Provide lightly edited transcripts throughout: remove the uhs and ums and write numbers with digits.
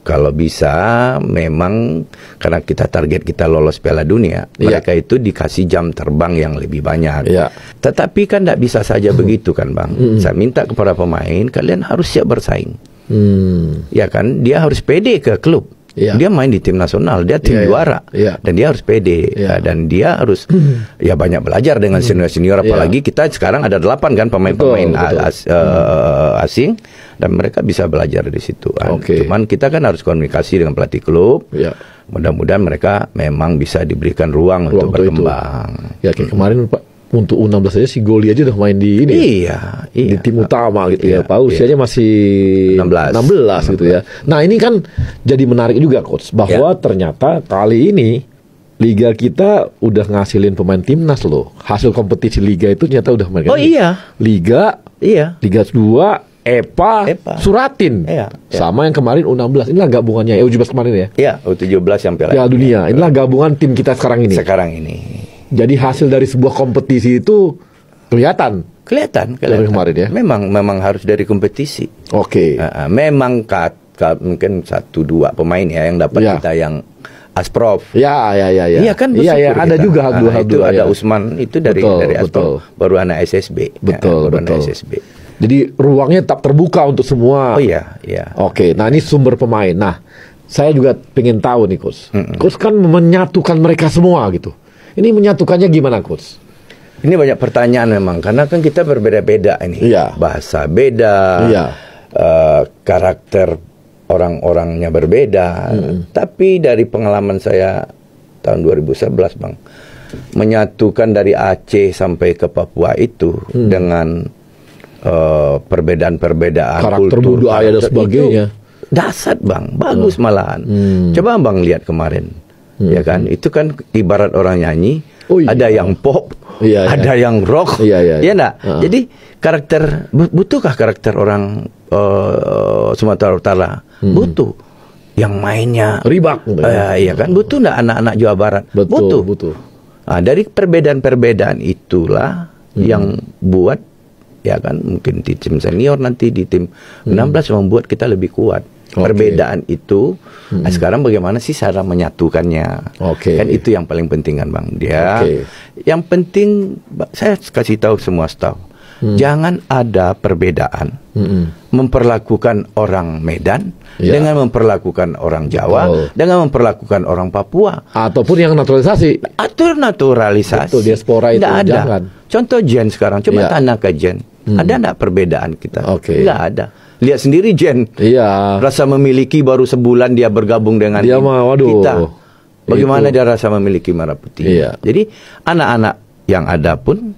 kalau bisa memang karena target kita lolos Piala Dunia, mereka itu dikasih jam terbang yang lebih banyak. Tetapi kan tidak bisa saja begitu kan Bang. Saya minta kepada pemain, kalian harus siap bersaing. Ya kan, dia harus pede ke klub. Dia main di tim nasional, dia tim juara, dan dia harus pede, dan dia harus ya banyak belajar dengan senior-senior, apalagi kita sekarang ada 8 kan pemain-pemain asing, dan mereka bisa belajar di situ. Cuman kita kan harus komunikasi dengan pelatih klub, mudah-mudahan mereka memang bisa diberikan ruang untuk berkembang. Ya kayak kemarin Pak, untuk U16 saja si Goli aja udah main di ini di tim utama gitu ya. Pak usianya masih 16 gitu ya. Nah ini kan jadi menarik juga Coach, bahwa ternyata kali ini Liga kita udah ngasilin pemain timnas loh. Hasil kompetisi Liga itu ternyata udah mereka. Liga, Liga 2, EPA, Suratin, sama yang kemarin U16. Inilah gabungannya U17 kemarin ya. U17 yang Piala Dunia. Inilah gabungan tim kita sekarang ini. Jadi hasil dari sebuah kompetisi itu kelihatan kemarin ya. Memang harus dari kompetisi. Memang mungkin 1-2 pemain ya yang dapat kita yang Asprof. Iya kan bersyukur ada kita. juga itu ada Usman itu dari Asprof, baru anak SSB. SSB. Jadi ruangnya tetap terbuka untuk semua. Nah ini sumber pemain. Nah saya juga pengen tahu nih Coach. Coach kan menyatukan mereka semua gitu. Ini menyatukannya gimana Coach? Ini banyak pertanyaan memang, karena kan kita berbeda-beda ini. Bahasa beda, karakter orang-orangnya berbeda. Tapi dari pengalaman saya tahun 2011 Bang, menyatukan dari Aceh sampai ke Papua itu dengan perbedaan-perbedaan karakter budaya dan sebagainya. Dahsyat Bang, bagus malahan. Coba Bang lihat kemarin. Ya kan, itu kan ibarat orang nyanyi, ada yang pop, ada yang rock, enggak? Jadi butuhkah karakter orang Sumatera Utara? Butuh. Yang mainnya ribak, iya kan? Butuh enggak anak-anak Jawa Barat? Butuh. Nah, dari perbedaan-perbedaan itulah yang buat, ya kan, mungkin di tim senior nanti di tim 16 membuat kita lebih kuat. Perbedaan itu sekarang bagaimana sih cara menyatukannya? Kan itu yang paling penting kan Bang. Yang penting saya kasih tahu semua staff, jangan ada perbedaan memperlakukan orang Medan dengan memperlakukan orang Jawa dengan memperlakukan orang Papua, ataupun yang naturalisasi. Naturalisasi diaspora itu jangan. Contoh Jen sekarang, coba tanya ke Jen, ada enggak perbedaan kita? Enggak ada. Lihat sendiri Jen, rasa memiliki baru sebulan dia bergabung dengan kita. Bagaimana dia rasa memiliki Merah Putih? Jadi anak-anak yang ada pun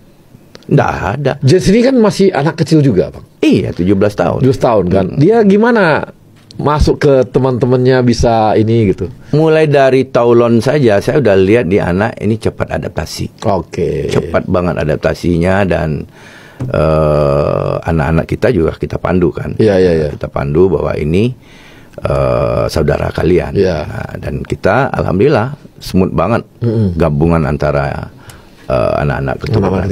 enggak ada. Jen ini kan masih anak kecil juga Bang. 17 tahun. 17 tahun kan. Dia gimana masuk ke teman-temannya bisa ini gitu? Mulai dari Taulon saja saya udah lihat di anak ini cepat adaptasi. Cepat banget adaptasinya, dan anak-anak kita juga kita pandu kan. Kita pandu bahwa ini saudara kalian. Dan kita alhamdulillah smooth banget gabungan antara anak-anak keturunan.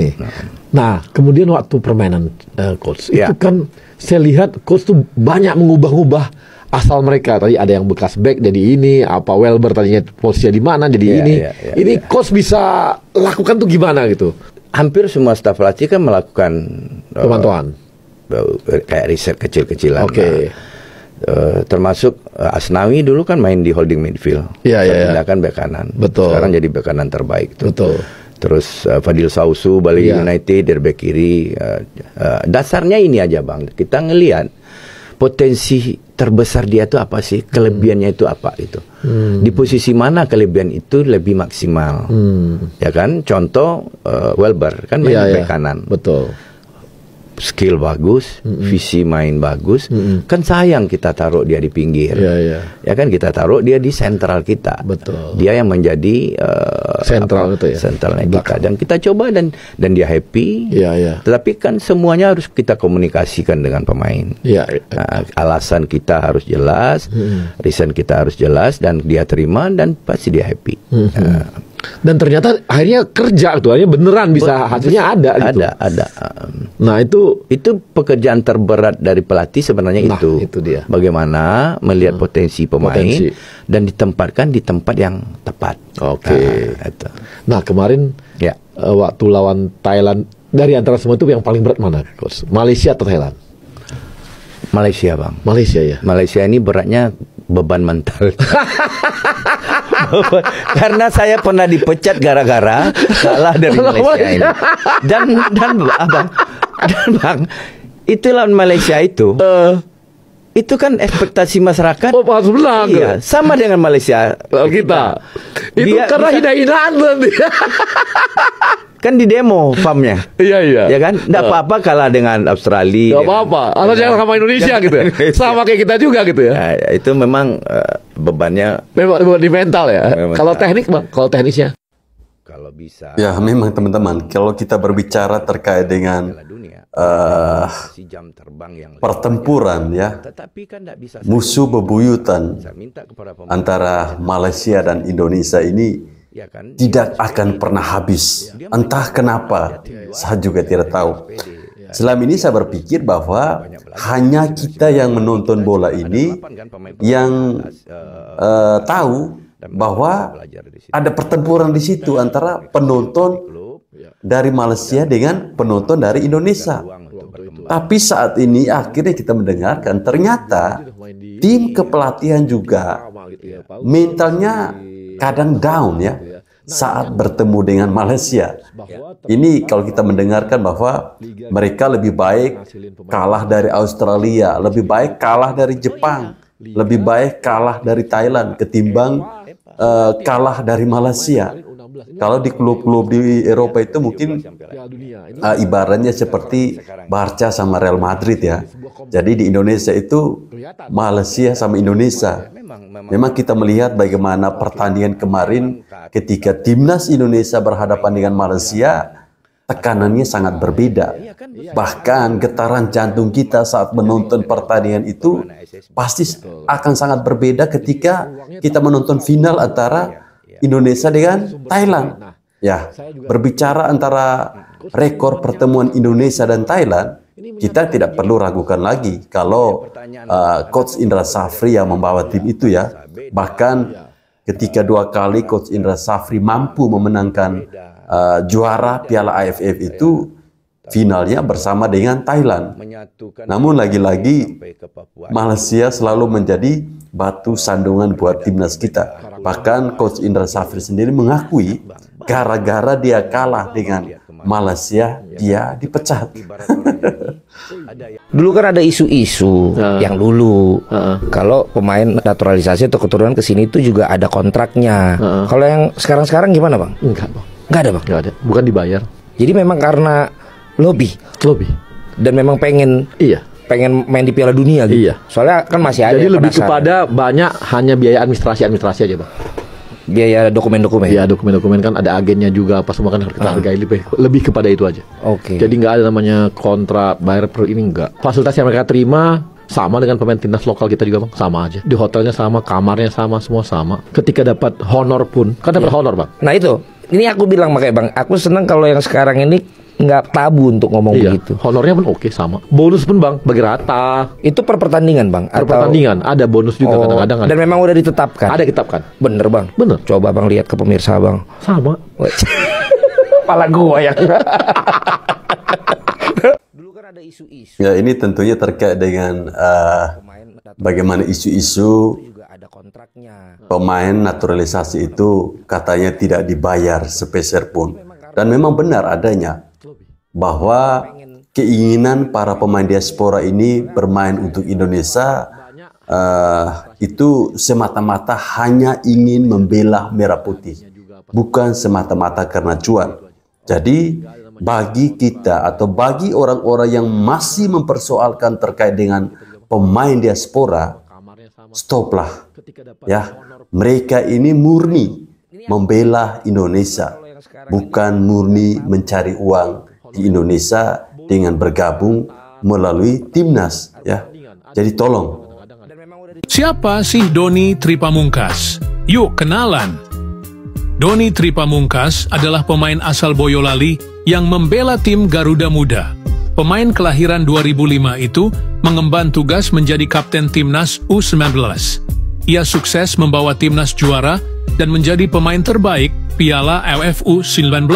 Nah, kemudian waktu permainan Coach itu kan saya lihat Coach tuh banyak mengubah-ubah asal mereka. Tadi ada yang bekas back jadi ini, Welber tadinya posisinya di mana jadi ini. Ini Coach bisa lakukan tuh gimana gitu? Hampir semua staf pelatih kan melakukan pemantauan, kayak riset kecil-kecilan. Termasuk Asnawi dulu kan main di holding midfield, pindahkan bek kanan. Sekarang jadi bek kanan terbaik. Terus Fadil Sausu Bali United dari bek kiri. Dasarnya ini aja Bang, kita ngelihat potensi terbesar dia itu apa sih, kelebihannya itu apa itu. Di posisi mana kelebihan itu lebih maksimal. Ya kan, contoh Welber kan main bek kanan. Skill bagus, visi main bagus. Kan sayang kita taruh dia di pinggir. Ya kan, kita taruh dia di sentral kita. Dia yang menjadi sentralnya kita, dan kita coba dan dia happy. Tetapi kan semuanya harus kita komunikasikan dengan pemain. Alasan kita harus jelas, reason kita harus jelas, dan dia terima dan pasti dia happy. Dan ternyata akhirnya kerja tuh, akhirnya beneran bisa hasilnya ada gitu. Ada. Nah itu pekerjaan terberat dari pelatih sebenarnya itu. Itu dia. Bagaimana melihat potensi pemain dan ditempatkan di tempat yang tepat. Oke. Nah kemarin waktu lawan Thailand, dari antara semua itu yang paling berat mana, Coach? Malaysia atau Thailand? Malaysia, Bang. Malaysia ya. Malaysia ini beratnya beban mental. Karena saya pernah dipecat gara-gara kalah dari Malaysia ini. Dan Bang, itu lawan Malaysia itu. Itu kan ekspektasi masyarakat. Oh, harus menang. Iya, sama dengan Malaysia kita. Itu karena hina-hinaan berarti. Kan di demo farmnya. Iya. Ya kan? Nggak apa-apa kalah dengan Australia. Nggak apa-apa. Asal jangan sama Indonesia gitu ya. Sama kayak kita juga gitu ya. Itu memang bebannya. Memang di mental ya. Kalau teknik, Bang, kalau teknisnya. Kalau bisa. Ya memang teman-teman, kalau kita berbicara terkait dengan pertempuran ya, musuh bebuyutan antara Malaysia dan Indonesia ini tidak akan pernah habis. Entah kenapa, saya juga tidak tahu. Selama ini saya berpikir bahwa hanya kita yang menonton bola ini yang tahu bahwa ada pertempuran di situ antara penonton dari Malaysia dengan penonton dari Indonesia. Tapi saat ini akhirnya kita mendengarkan ternyata tim kepelatihan juga mentalnya kadang down ya saat bertemu dengan Malaysia. Ini kalau kita mendengarkan bahwa mereka lebih baik kalah dari Australia, lebih baik kalah dari Jepang, lebih baik kalah dari Thailand ketimbang kalah dari Malaysia. Kalau di klub-klub di Eropa itu mungkin ibaratnya seperti Barca sama Real Madrid ya. Jadi di Indonesia itu Malaysia sama Indonesia. Memang kita melihat bagaimana pertandingan kemarin ketika timnas Indonesia berhadapan dengan Malaysia, tekanannya sangat berbeda. Bahkan getaran jantung kita saat menonton pertandingan itu pasti akan sangat berbeda ketika kita menonton final antara Indonesia dengan Thailand. Ya, berbicara antara rekor pertemuan Indonesia dan Thailand, kita tidak perlu ragukan lagi kalau Coach Indra Safri yang membawa tim itu ya. Bahkan ketika 2 kali Coach Indra Safri mampu memenangkan juara Piala AFF itu finalnya bersama dengan Thailand. Namun lagi-lagi Malaysia selalu menjadi batu sandungan buat timnas kita. Bahkan Coach Indra Safri sendiri mengakui gara-gara dia kalah dengan Malaysia, dia dipecat. Dulu kan ada isu-isu yang dulu kalau pemain naturalisasi atau keturunan ke sini itu juga ada kontraknya. Kalau yang sekarang-sekarang gimana, Bang? Enggak, Bang. Enggak ada, Bang. Enggak ada. Bukan dibayar. Jadi memang karena lobby. Dan memang pengen main di Piala Dunia gitu. Iya. Soalnya kan masih ada. Jadi lebih kepada banyak hanya biaya administrasi aja, Bang. Biaya dokumen-dokumen. Ya, dokumen-dokumen kan ada agennya juga apa semua kan harus kita hargai lebih kepada itu aja. Oke. Jadi nggak ada namanya kontrak bayar per ini enggak. Fasilitas yang mereka terima sama dengan pemain timnas lokal kita juga, Bang. Sama aja. Di hotelnya sama, kamarnya sama, semua sama. Ketika dapat honor pun, kan dapat honor, Bang. Nah itu, ini aku bilang makanya, Bang, aku senang kalau yang sekarang ini nggak tabu untuk ngomong begitu. Honornya pun oke sama. Bonus pun, Bang, bagi rata. Itu per pertandingan, Bang? Per pertandingan, ada bonus juga kadang-kadang. Dan memang udah ditetapkan? Ada ditetapkan. Bener, Bang? Bener. Coba, Bang, lihat ke pemirsa, Bang. Sama. Kepala gua yang... Dulu kan ada isu-isu. Ya, ini tentunya terkait dengan bagaimana isu-isu pemain naturalisasi itu katanya tidak dibayar sepeser pun. Dan memang benar adanya bahwa keinginan para pemain diaspora ini bermain untuk Indonesia itu semata-mata hanya ingin membela merah putih, bukan semata-mata karena cuan. Jadi bagi kita atau bagi orang-orang yang masih mempersoalkan terkait dengan pemain diaspora, stoplah ya. Mereka ini murni membela Indonesia, bukan murni mencari uang di Indonesia dengan bergabung melalui timnas ya. Jadi tolong. Siapa sih Doni Tripamungkas? Yuk kenalan. Doni Tri Pamungkas adalah pemain asal Boyolali yang membela tim Garuda Muda. Pemain kelahiran 2005 itu mengemban tugas menjadi kapten timnas U19. Ia sukses membawa timnas juara dan menjadi pemain terbaik Piala AFF U19.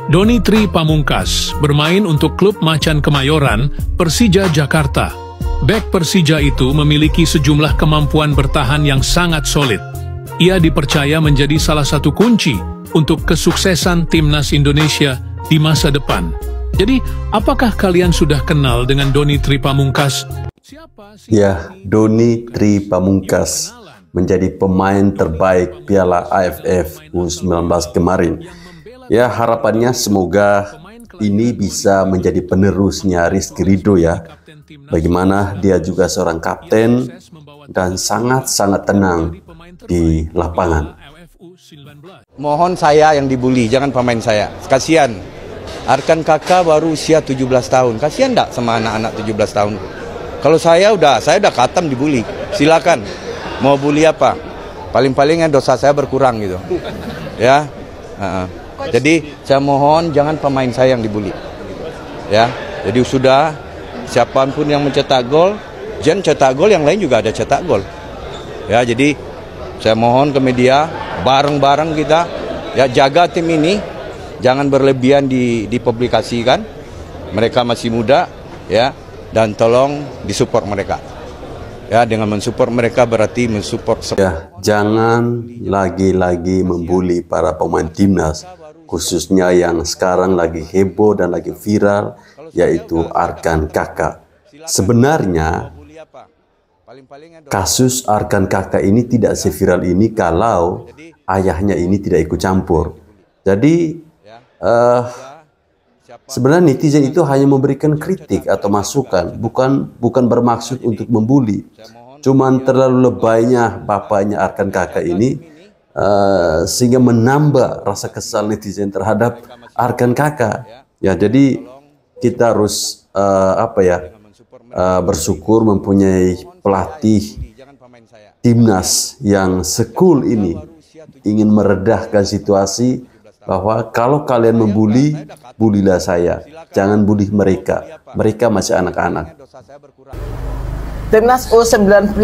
Doni Tri Pamungkas bermain untuk klub Macan Kemayoran, Persija Jakarta. Bek Persija itu memiliki sejumlah kemampuan bertahan yang sangat solid. Ia dipercaya menjadi salah satu kunci untuk kesuksesan timnas Indonesia di masa depan. Jadi, apakah kalian sudah kenal dengan Doni Tri Pamungkas? Ya, Doni Tri Pamungkas menjadi pemain terbaik Piala AFF U19 kemarin. Ya, harapannya semoga ini bisa menjadi penerusnya Rizky Ridho ya. Bagaimana dia juga seorang kapten dan sangat-sangat tenang di lapangan. Mohon saya yang dibully, jangan pemain saya. Kasihan. Arkan kakak baru usia 17 tahun. Kasihan enggak sama anak-anak 17 tahun? Kalau saya udah khatam dibully. Silakan. Mau bully apa? Paling-palingnya dosa saya berkurang gitu. Ya. Jadi saya mohon jangan pemain saya yang dibully. Ya. Jadi sudah siapapun yang mencetak gol, jangan cetak gol, yang lain juga ada cetak gol. Ya, jadi saya mohon ke media, bareng-bareng kita ya jaga tim ini, jangan berlebihan dipublikasikan. Mereka masih muda ya, dan tolong disupport mereka. Ya, dengan mensupport mereka berarti mensupport ya, jangan lagi-lagi membuli para pemain timnas, khususnya yang sekarang lagi heboh dan lagi viral, yaitu Arkan Kakak. Sebenarnya kasus Arkan Kakak ini tidak seviral ini kalau ayahnya ini tidak ikut campur. Jadi sebenarnya netizen itu hanya memberikan kritik atau masukan, bukan bermaksud untuk membuli. Cuman terlalu lebaynya bapaknya Arkan Kakak ini sehingga menambah rasa kesal netizen terhadap Arkan Kakak. Ya, jadi kita harus bersyukur mempunyai pelatih timnas yang sekul ini, ingin meredahkan situasi bahwa kalau kalian membuli, bulilah saya, jangan bully mereka, mereka masih anak-anak. Timnas U19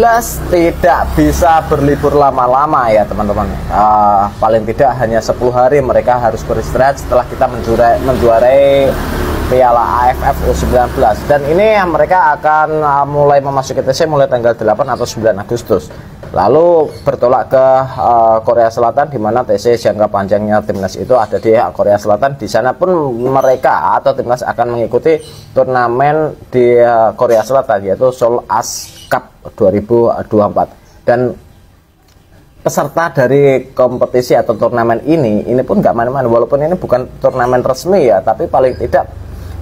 tidak bisa berlibur lama-lama ya teman-teman. Paling tidak hanya 10 hari mereka harus beristirahat setelah kita menjuarai Piala AFF U19. Dan ini mereka akan mulai memasuki TC mulai tanggal 8 atau 9 Agustus. Lalu bertolak ke Korea Selatan, di mana TC jangka panjangnya timnas itu ada di Korea Selatan. Di sana pun mereka atau timnas akan mengikuti turnamen di Korea Selatan, yaitu Seoul Ice Cup 2024. Dan peserta dari kompetisi atau turnamen ini pun nggak main-main, walaupun ini bukan turnamen resmi ya, tapi paling tidak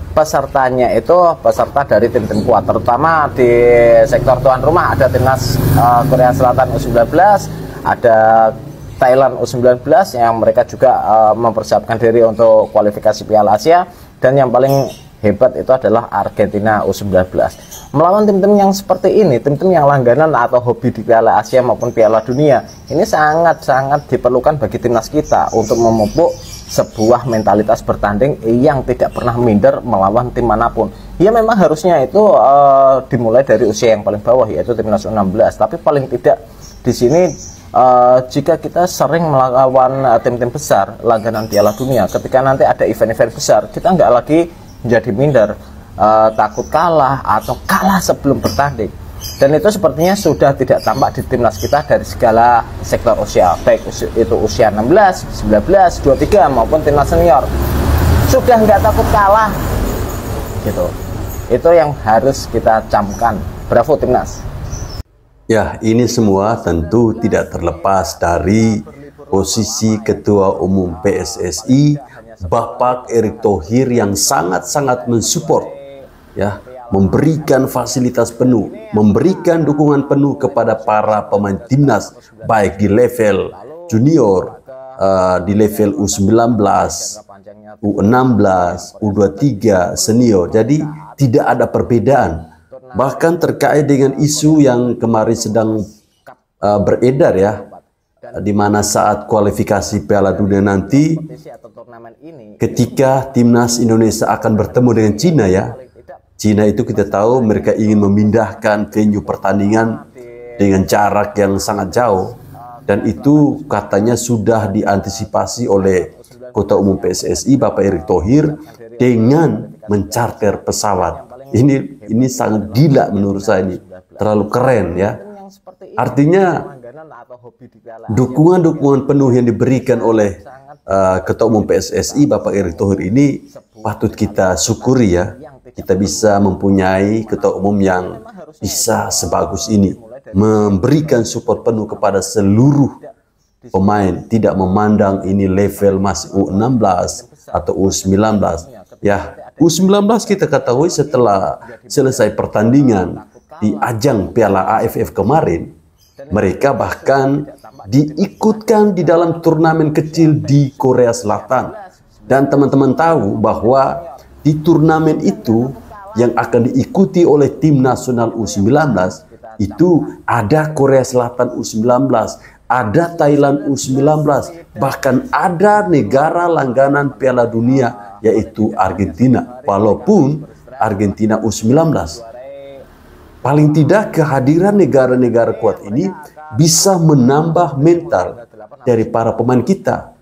pesertanya itu peserta dari tim-tim kuat, terutama di sektor tuan rumah ada timnas Korea Selatan U19, ada Thailand U19 yang mereka juga mempersiapkan diri untuk kualifikasi Piala Asia, dan yang paling hebat itu adalah Argentina U19. Melawan tim-tim yang seperti ini, tim-tim yang langganan atau hobi di Piala Asia maupun Piala Dunia, ini sangat-sangat diperlukan bagi timnas kita untuk memupuk sebuah mentalitas bertanding yang tidak pernah minder melawan tim manapun. Ya memang harusnya itu dimulai dari usia yang paling bawah, yaitu timnas U16. Tapi paling tidak di sini jika kita sering melawan tim-tim besar langganan Piala Dunia, ketika nanti ada event-event besar, kita nggak lagi menjadi minder, takut kalah atau kalah sebelum bertanding. Dan itu sepertinya sudah tidak tampak di timnas kita dari segala sektor usia, baik itu usia 16, 19, 23 maupun timnas senior. Sudah nggak takut kalah gitu. Itu yang harus kita camkan. Bravo timnas. Ya, ini semua tentu tidak terlepas dari posisi Ketua Umum PSSI Bapak Erick Thohir yang sangat-sangat mensupport ya, memberikan fasilitas penuh, memberikan dukungan penuh kepada para pemain timnas, baik di level junior, di level U19, U16, U23, senior. Jadi tidak ada perbedaan. Bahkan terkait dengan isu yang kemarin sedang beredar ya, di mana saat kualifikasi Piala Dunia nanti, ketika timnas Indonesia akan bertemu dengan Cina ya, Cina itu kita tahu mereka ingin memindahkan venue pertandingan dengan jarak yang sangat jauh, dan itu katanya sudah diantisipasi oleh Ketua Umum PSSI Bapak Erick Thohir dengan mencarter pesawat. Ini sangat gila menurut saya, ini terlalu keren ya. Artinya dukungan-dukungan penuh yang diberikan oleh Ketua Umum PSSI Bapak Erick Thohir ini patut kita syukuri ya. Kita bisa mempunyai Ketua Umum yang bisa sebagus ini, memberikan support penuh kepada seluruh pemain, tidak memandang ini level masih U16 atau U19 ya. U19 kita ketahui setelah selesai pertandingan di ajang Piala AFF kemarin, mereka bahkan diikutkan di dalam turnamen kecil di Korea Selatan. Dan teman-teman tahu bahwa di turnamen itu yang akan diikuti oleh tim nasional U19 itu ada Korea Selatan U19, ada Thailand U19, bahkan ada negara langganan Piala Dunia yaitu Argentina. Walaupun Argentina U19, paling tidak kehadiran negara-negara kuat ini bisa menambah mental dari para pemain kita.